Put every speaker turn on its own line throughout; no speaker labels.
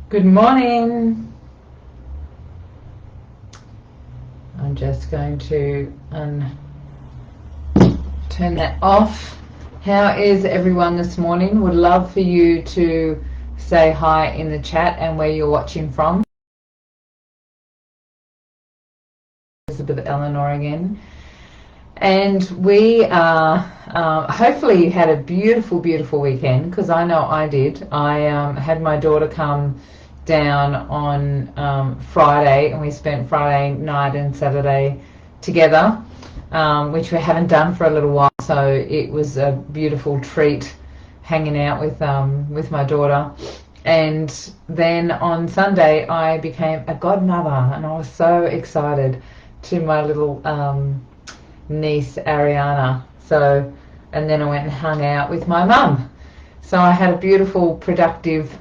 Good morning. I'm just going to turn that off. How is everyone this morning? Would love for you to say hi in the chat and where you're watching from. Elizabeth Elenor again. And we are, hopefully you had a beautiful, beautiful weekend, because I know I did. I had my daughter come down on Friday, and we spent Friday night and Saturday together, which we haven't done for a little while. So it was a beautiful treat hanging out with my daughter. And then on Sunday I became a godmother, and I was so excited, to my little niece Ariana. So, and then I went and hung out with my mum. So I had a beautiful, productive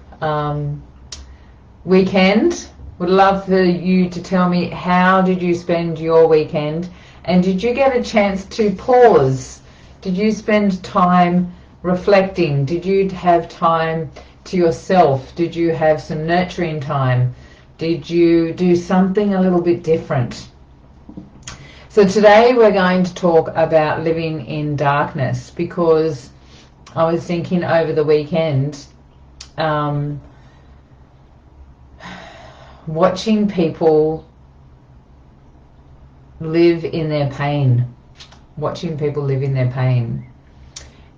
weekend. Would love for you to tell me, how did you spend your weekend, and did you get a chance to pause? Did you spend time reflecting? Did you have time to yourself? Did you have some nurturing time? Did you do something a little bit different? So today we're going to talk about living in darkness, because I was thinking over the weekend, watching people live in their pain,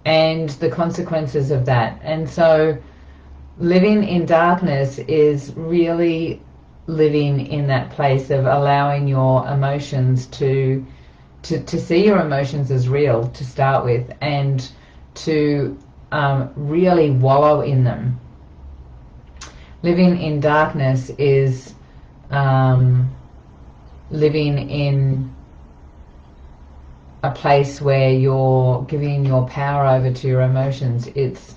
and the consequences of that. And so living in darkness is really living in that place of allowing your emotions to see your emotions as real to start with, and to really wallow in them. Living in darkness is living in a place where you're giving your power over to your emotions. It's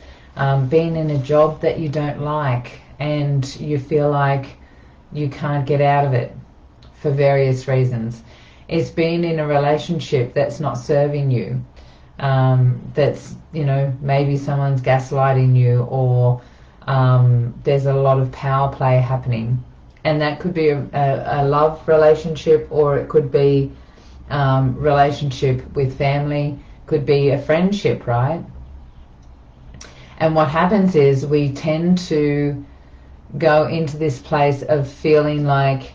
being in a job that you don't like, and you feel like you can't get out of it for various reasons. It's being in a relationship that's not serving you, that's, maybe someone's gaslighting you, or there's a lot of power play happening. And that could be a love relationship, or it could be relationship with family, could be a friendship, right? And what happens is we tend to go into this place of feeling like,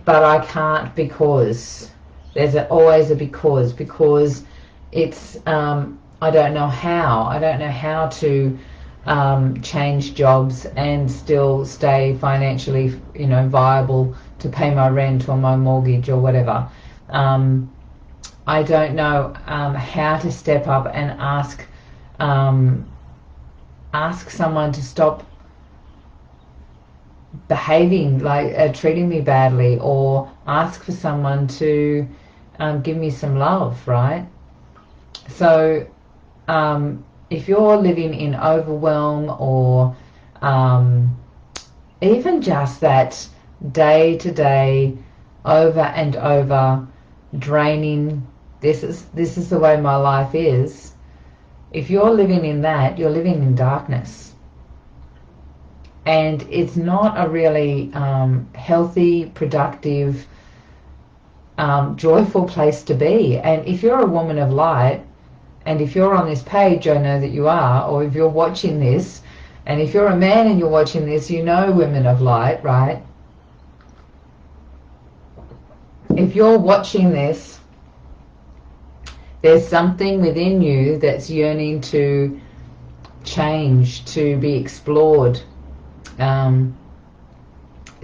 but I can't, because there's always a because it's I don't know how to change jobs and still stay financially viable to pay my rent or my mortgage or whatever. I don't know how to step up and ask someone to stop behaving like treating me badly, or ask for someone to give me some love, right? So if you're living in overwhelm, or even just that day to day, over and over draining, this is the way my life is. If you're living in that, you're living in darkness. And it's not a really healthy, productive, joyful place to be. And if you're a woman of light, and if you're on this page, I know that you are, or if you're watching this, and if you're a man and you're watching this, you know women of light, right? If you're watching this, there's something within you that's yearning to change, to be explored, to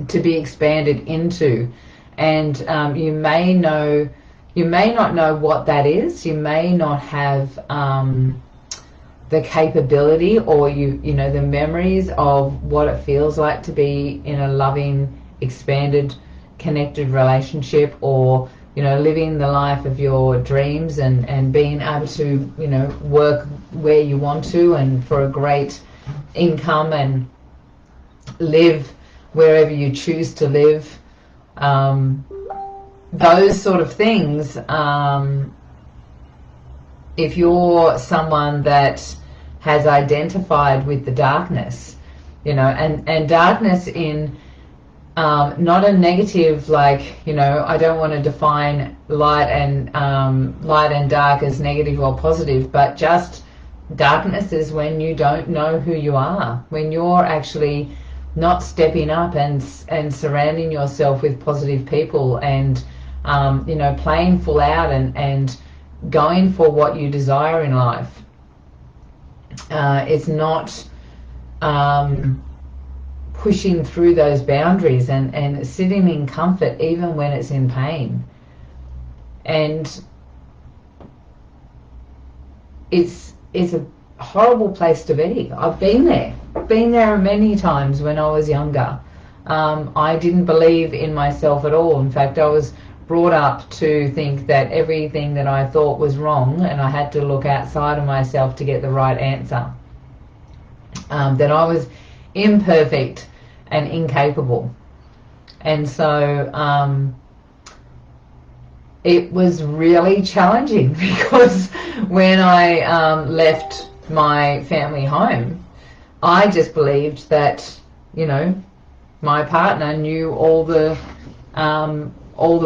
be expanded into. And you may not know what that is. You may not have the capability, or the memories of what it feels like to be in a loving, expanded, connected relationship, or living the life of your dreams, and being able to work where you want to, and for a great income, and live wherever you choose to live. Those sort of things, if you're someone that has identified with the darkness, and darkness in not a negative, like, I don't want to define light and dark as negative or positive, but just darkness is when you don't know who you are, when you're actually not stepping up and surrounding yourself with positive people, and playing full out and going for what you desire in life. It's not pushing through those boundaries and sitting in comfort even when it's in pain. And it's a horrible place to be. I've been there many times when I was younger. I didn't believe in myself at all. In fact, I was brought up to think that everything that I thought was wrong, and I had to look outside of myself to get the right answer. That I was imperfect and incapable. And so it was really challenging, because when I left my family home, I just believed that my partner knew all the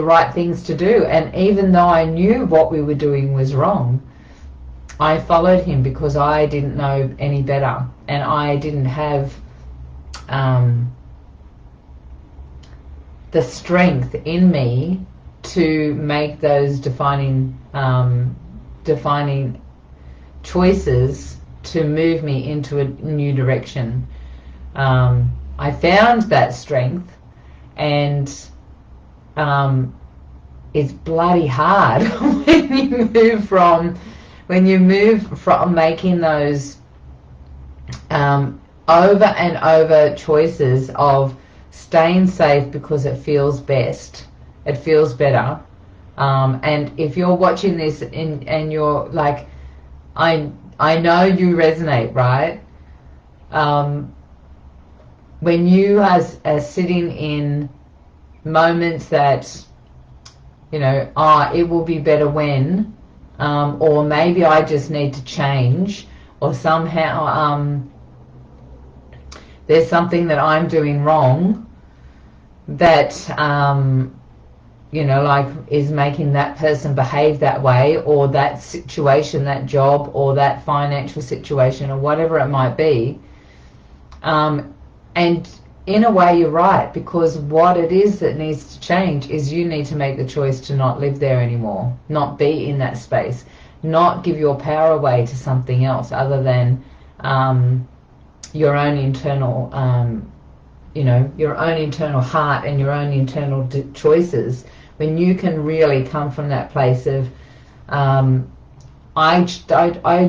right things to do, and even though I knew what we were doing was wrong, I followed him because I didn't know any better, and I didn't have the strength in me to make those defining choices to move me into a new direction. I found that strength, and it's bloody hard when you move from making those over and over choices of staying safe because it feels best, it feels better. And if you're watching this and you're like, I know you resonate, right? When you are sitting in moments that, it will be better when, or maybe I just need to change, or somehow there's something that I'm doing wrong that like is making that person behave that way, or that situation, that job, or that financial situation, or whatever it might be. And in a way you're right, because what it is that needs to change is you need to make the choice to not live there anymore, not be in that space, not give your power away to something else other than your own internal your own internal heart and your own internal choices. When you can really come from that place of I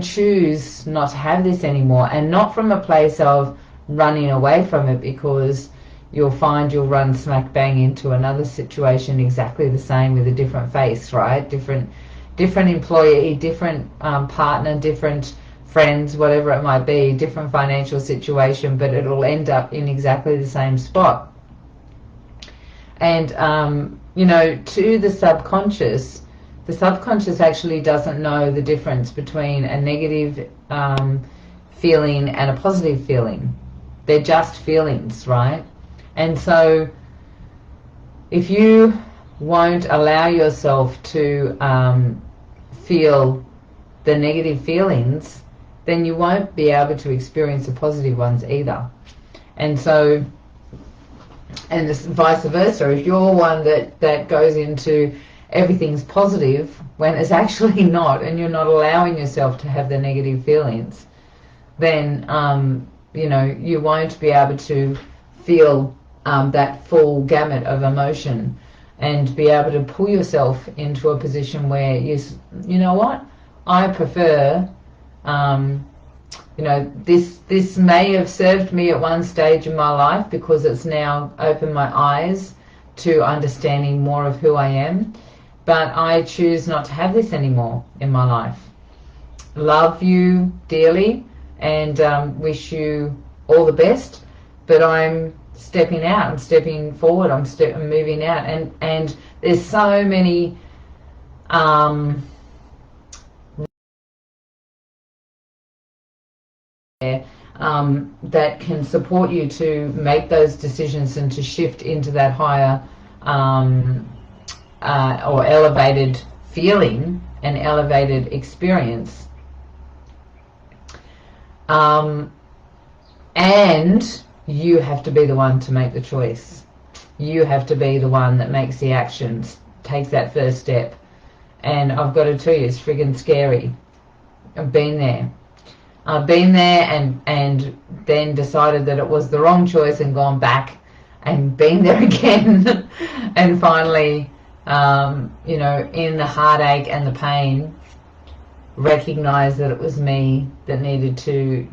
choose not to have this anymore, and not from a place of running away from it, because you'll find you'll run smack bang into another situation exactly the same with a different face, right? Different employee, different partner, different friends, whatever it might be, different financial situation, but it'll end up in exactly the same spot. And to the subconscious actually doesn't know the difference between a negative feeling and a positive feeling. They're just feelings, right? And so if you won't allow yourself to feel the negative feelings, then you won't be able to experience the positive ones either. And so, and this vice versa, if you're one that goes into everything's positive when it's actually not, and you're not allowing yourself to have the negative feelings, then you won't be able to feel that full gamut of emotion, and be able to pull yourself into a position where you know what, I prefer this may have served me at one stage in my life, because it's now opened my eyes to understanding more of who I am, but I choose not to have this anymore in my life. Love you dearly and wish you all the best, but I'm stepping out, I'm stepping forward, I'm moving out, and there's so many that can support you to make those decisions and to shift into that higher or elevated feeling and elevated experience. And you have to be the one to make the choice. You have to be the one that makes the actions, takes that first step. And I've got to tell you, it's friggin' scary. I've been there. I've been there and then decided that it was the wrong choice and gone back and been there again. And finally, you know, in the heartache and the pain, recognize that it was me that needed to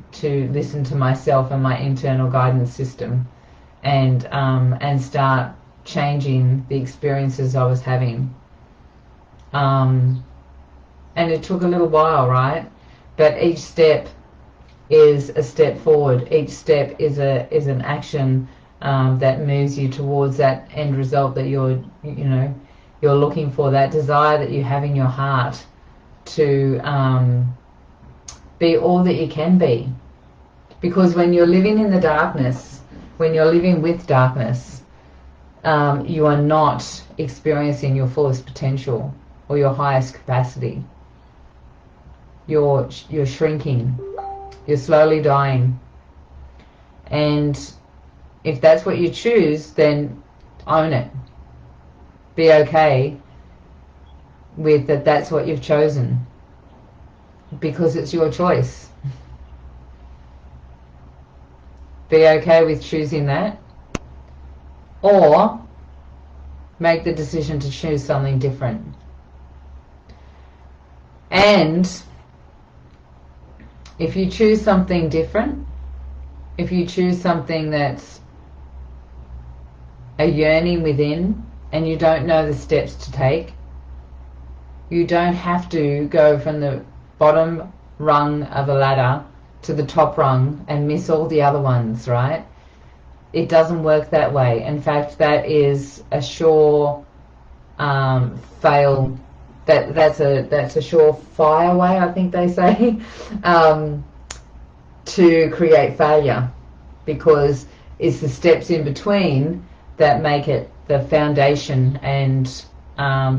listen to myself and my internal guidance system, and start changing the experiences I was having. And it took a little while, right? But each step is a step forward. Each step is an action that moves you towards that end result that you're looking for, that desire that you have in your heart to be all that you can be. Because when you're living in the darkness, when you're living with darkness, you are not experiencing your fullest potential or your highest capacity. You're shrinking. You're slowly dying. And if that's what you choose, then own it. Be okay with that. That's what you've chosen, because it's your choice. Be okay with choosing that, or make the decision to choose something different. And if you choose something different, if you choose something that's a yearning within and you don't know the steps to take, you don't have to go from the bottom rung of a ladder to the top rung and miss all the other ones, right? It doesn't work that way. In fact, that is a sure fail. That's a surefire way, I think they say, to create failure, because it's the steps in between that make it the foundation, and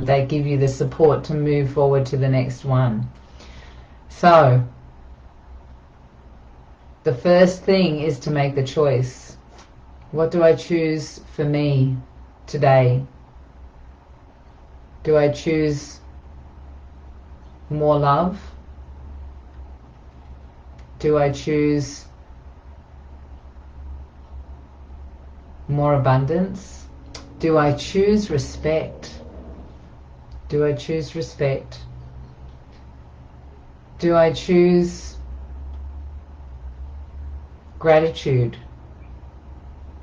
they give you the support to move forward to the next one. So the first thing is to make the choice. What do I choose for me today? Do I choose more love? Do I choose more abundance? Do I choose respect? Do I choose respect? Do I choose gratitude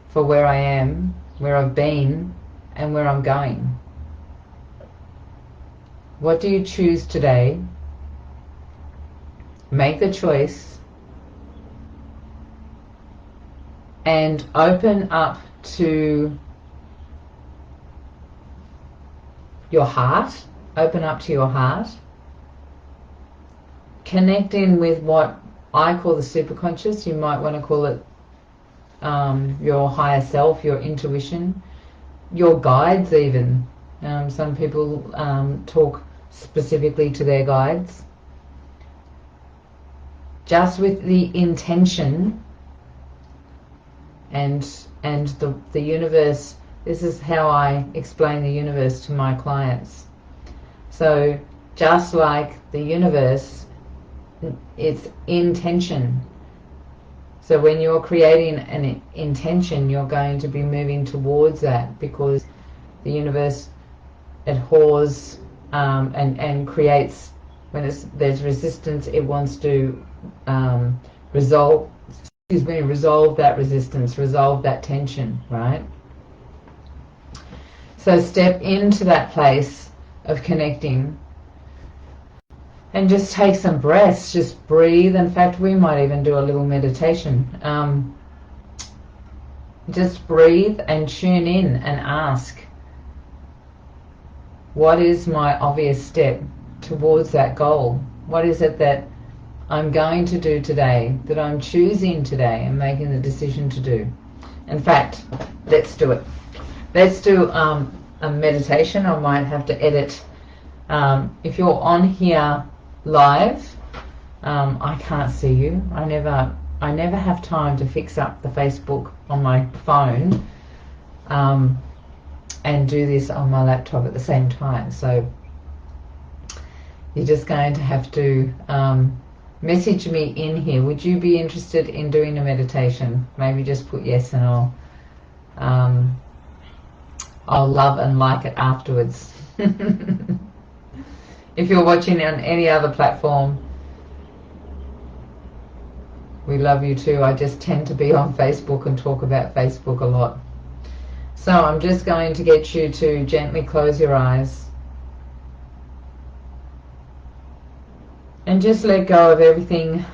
for where I am, where I've been, and where I'm going? What do you choose today? Make the choice and open up to your heart. Open up to your heart. Connect in with what I call the superconscious. You might want to call it your higher self, your intuition, your guides even. Some people talk specifically to their guides. Just with the intention and the universe. This is how I explain the universe to my clients. So just like the universe, it's intention. So when you're creating an intention, you're going to be moving towards that, because the universe abhors and creates, when there's resistance, it wants to resolve that resistance, resolve that tension, right? So step into that place of connecting and just take some breaths. Just breathe. In fact, we might even do a little meditation. Just breathe and tune in and ask, what is my obvious step towards that goal? What is it that I'm going to do today, that I'm choosing today and making the decision to do. In fact, let's do it. Let's do a meditation. I might have to edit. If you're on here live, I can't see you. I never have time to fix up the Facebook on my phone and do this on my laptop at the same time. So you're just going to have to message me in here. Would you be interested in doing a meditation? Maybe just put yes, and I'll love and like it afterwards. If you're watching on any other platform, we love you too. I just tend to be on Facebook and talk about Facebook a lot. So I'm just going to get you to gently close your eyes and just let go of everything.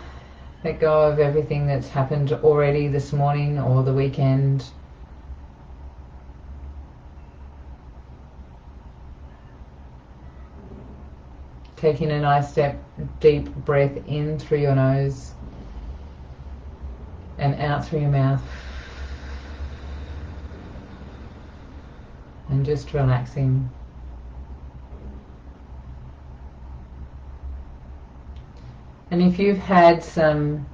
Let go of everything that's happened already this morning or the weekend. Taking a nice deep breath in through your nose and out through your mouth. And just relaxing. And if you've had some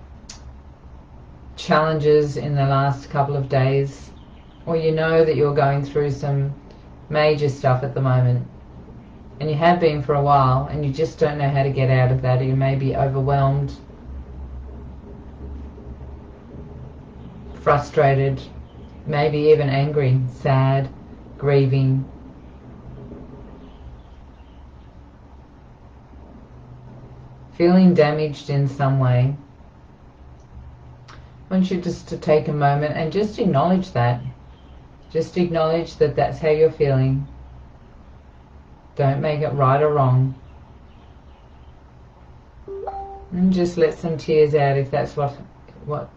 challenges in the last couple of days, or you know that you're going through some major stuff at the moment, and you have been for a while, and you just don't know how to get out of that, or you may be overwhelmed, frustrated, maybe even angry, sad, grieving, feeling damaged in some way, I want you just to take a moment and just acknowledge that. Just acknowledge that that's how you're feeling. Don't make it right or wrong. And just let some tears out if that's what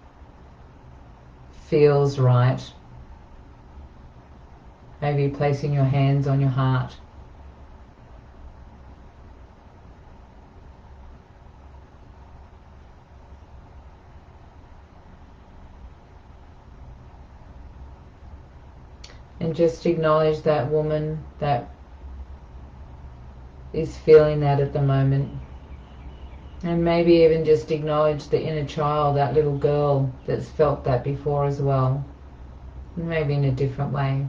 feels right. Maybe placing your hands on your heart. And just acknowledge that woman that is feeling that at the moment. And maybe even just acknowledge the inner child, that little girl that's felt that before as well. Maybe in a different way.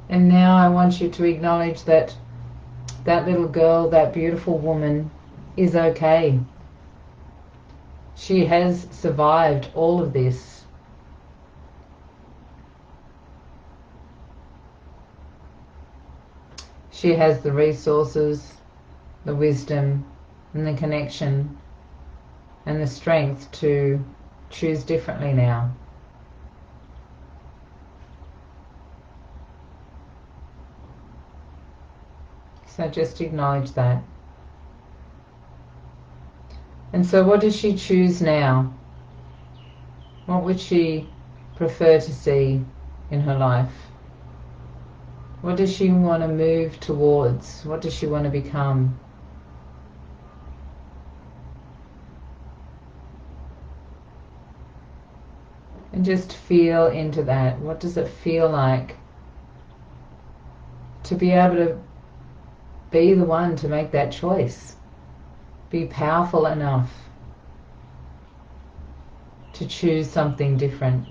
And now I want you to acknowledge that that little girl, that beautiful woman, is okay. She has survived all of this. She has the resources, the wisdom, and the connection, and the strength to choose differently now. So just acknowledge that. And so what does she choose now? What would she prefer to see in her life? What does she want to move towards? What does she want to become? And just feel into that. What does it feel like to be able to be the one to make that choice? Be powerful enough to choose something different.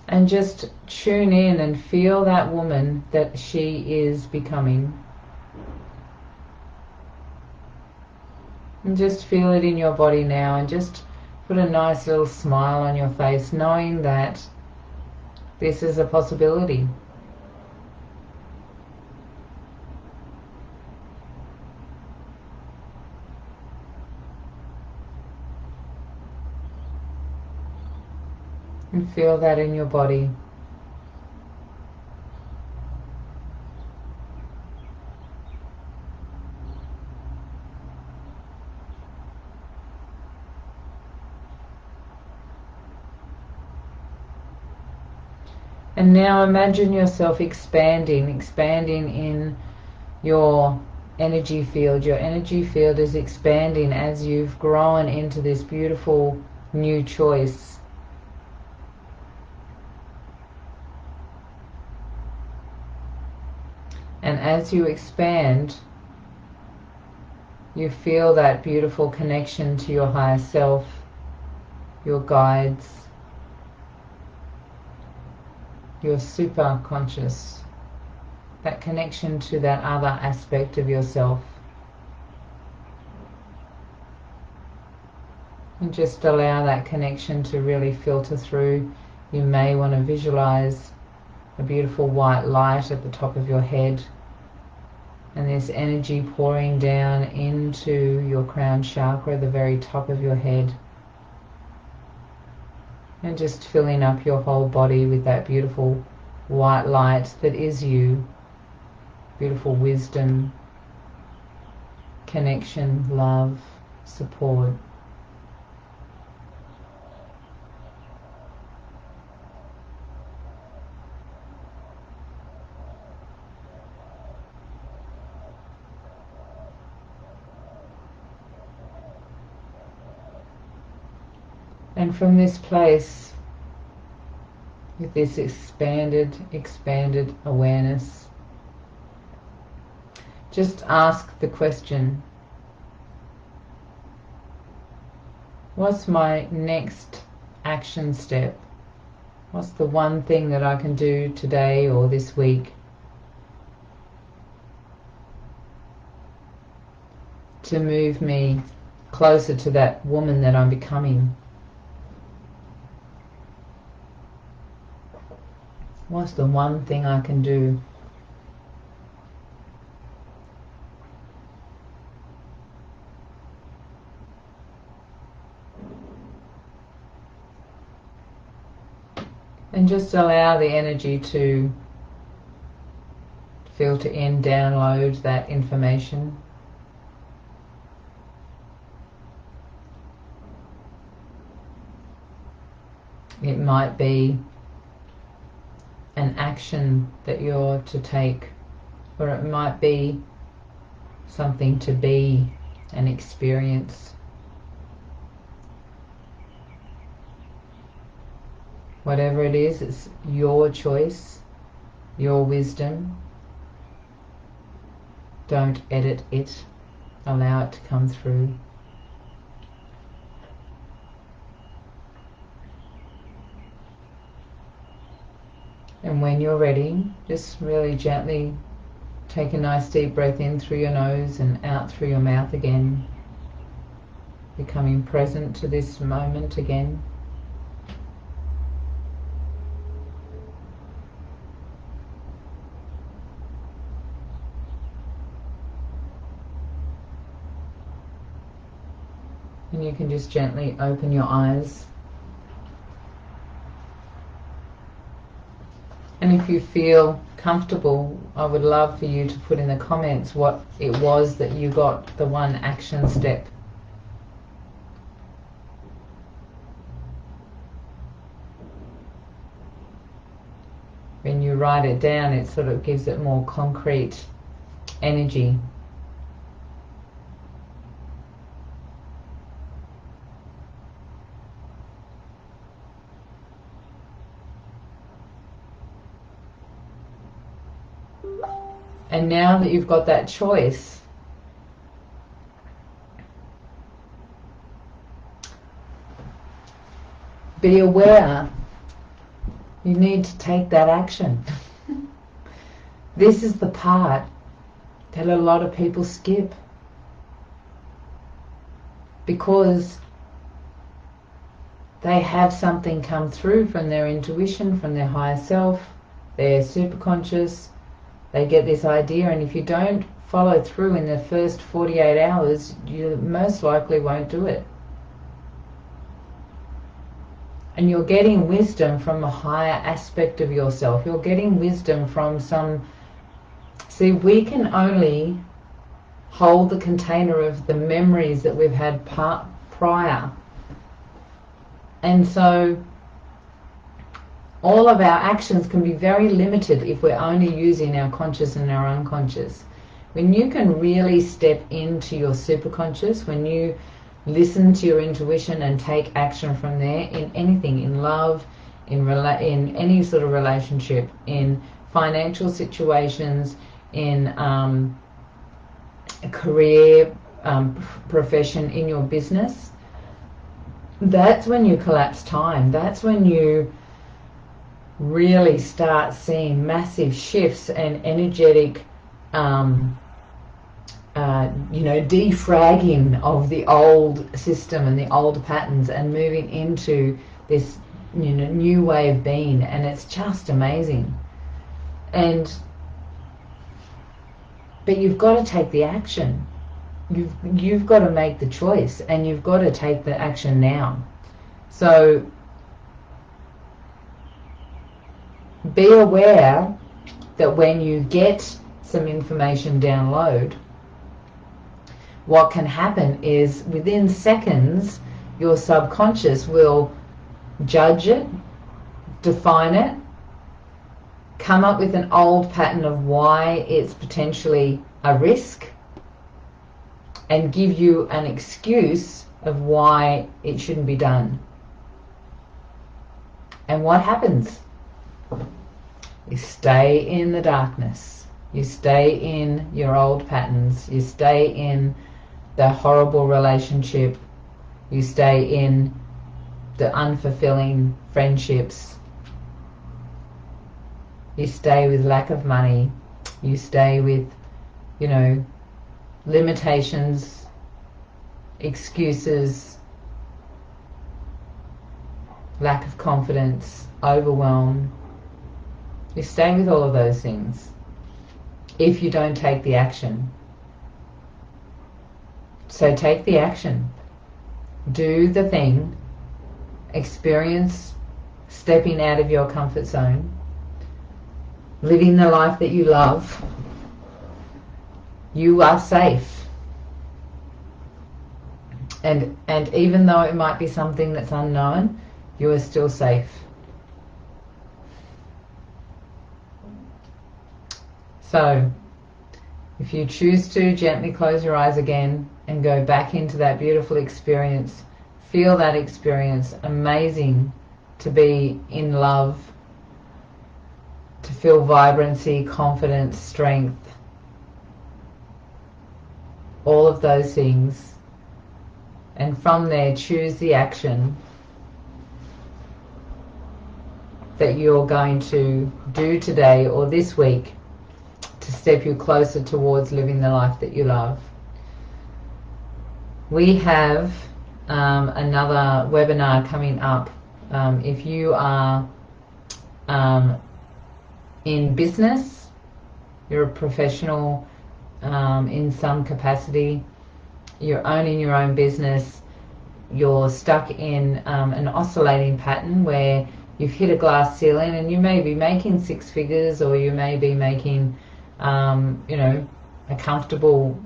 And just tune in and feel that woman that she is becoming. And just feel it in your body now, and just put a nice little smile on your face, knowing that this is a possibility. And feel that in your body. And now imagine yourself expanding in your energy field. Your energy field is expanding as you've grown into this beautiful new choice. And as you expand, you feel that beautiful connection to your higher self, your guides, your super conscious, that connection to that other aspect of yourself. And just allow that connection to really filter through. You may want to visualize a beautiful white light at the top of your head, and this energy pouring down into your crown chakra, the very top of your head, and just filling up your whole body with that beautiful white light that is you. Beautiful wisdom, connection, love, support. And from this place, with this expanded awareness, just ask the question, what's my next action step? What's the one thing that I can do today or this week to move me closer to that woman that I'm becoming? What's the one thing I can do? And just allow the energy to filter in, download that information. It might be an action that you're to take, or it might be something to be, an experience. Whatever it is, it's your choice, your wisdom. Don't edit it. Allow it to come through. And when you're ready, just really gently take a nice deep breath in through your nose and out through your mouth again. Becoming present to this moment again. And you can just gently open your eyes. And if you feel comfortable, I would love for you to put in the comments what it was that you got, the one action step. When you write it down, it sort of gives it more concrete energy. And now that you've got that choice, be aware you need to take that action. This is the part that a lot of people skip, because they have something come through from their intuition, from their higher self, their superconscious. They get this idea, and if you don't follow through in the first 48 hours, you most likely won't do it. and you're getting wisdom from a higher aspect of yourself. You're getting wisdom from some... See, we can only hold the container of the memories that we've had prior. And so all of our actions can be very limited if we're only using our conscious and our unconscious. When you can really step into your superconscious, when you listen to your intuition and take action from there, in anything, in love, in any sort of relationship, in financial situations, in a career, profession, in your business, that's when you collapse time. That's when you really start seeing massive shifts and energetic defragging of the old system and the old patterns, and moving into this new way of being. And it's just amazing. But you've got to take the action. You've got to make the choice, and you've got to take the action now. So be aware that when you get some information download, what can happen is within seconds your subconscious will judge it, define it, come up with an old pattern of why it's potentially a risk, and give you an excuse of why it shouldn't be done. And what happens? You stay in the darkness. You stay in your old patterns. You stay in the horrible relationship. You stay in the unfulfilling friendships. You stay with lack of money. You stay with, limitations, excuses, lack of confidence, overwhelm. You stay with all of those things if you don't take the action. So take the action. Do the thing. Experience stepping out of your comfort zone. Living the life that you love. You are safe. And even though it might be something that's unknown, you are still safe. So, if you choose to, gently close your eyes again and go back into that beautiful experience. Feel that experience. Amazing to be in love, to feel vibrancy, confidence, strength, all of those things. And from there, choose the action that you're going to do today or this week to step you closer towards living the life that you love. We have another webinar coming up. If you are in business, you're a professional in some capacity, you're owning your own business, you're stuck in an oscillating pattern where you've hit a glass ceiling, and you may be making six figures, or you may be making a comfortable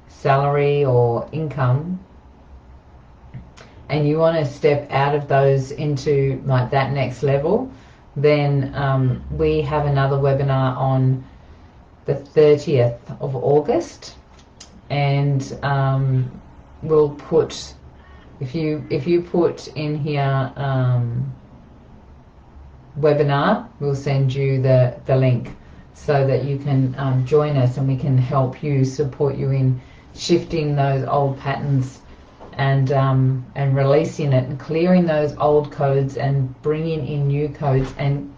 salary or income, and you want to step out of those into like that next level, then we have another webinar on the 30th of August, and we'll put, if you put in here webinar, we'll send you the link so that you can join us, and we can help you, support you in shifting those old patterns and releasing it and clearing those old codes and bringing in new codes and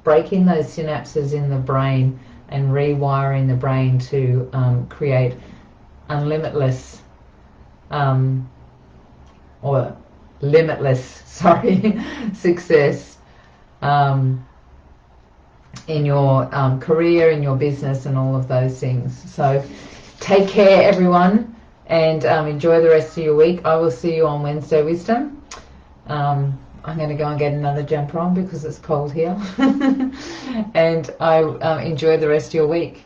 breaking those synapses in the brain and rewiring the brain to create unlimitless or limitless, success in your career, in your business, and all of those things. So take care, everyone. and enjoy the rest of your week. I will see you on Wednesday, Wisdom. I'm going to go and get another jumper on because it's cold here. And I enjoy the rest of your week.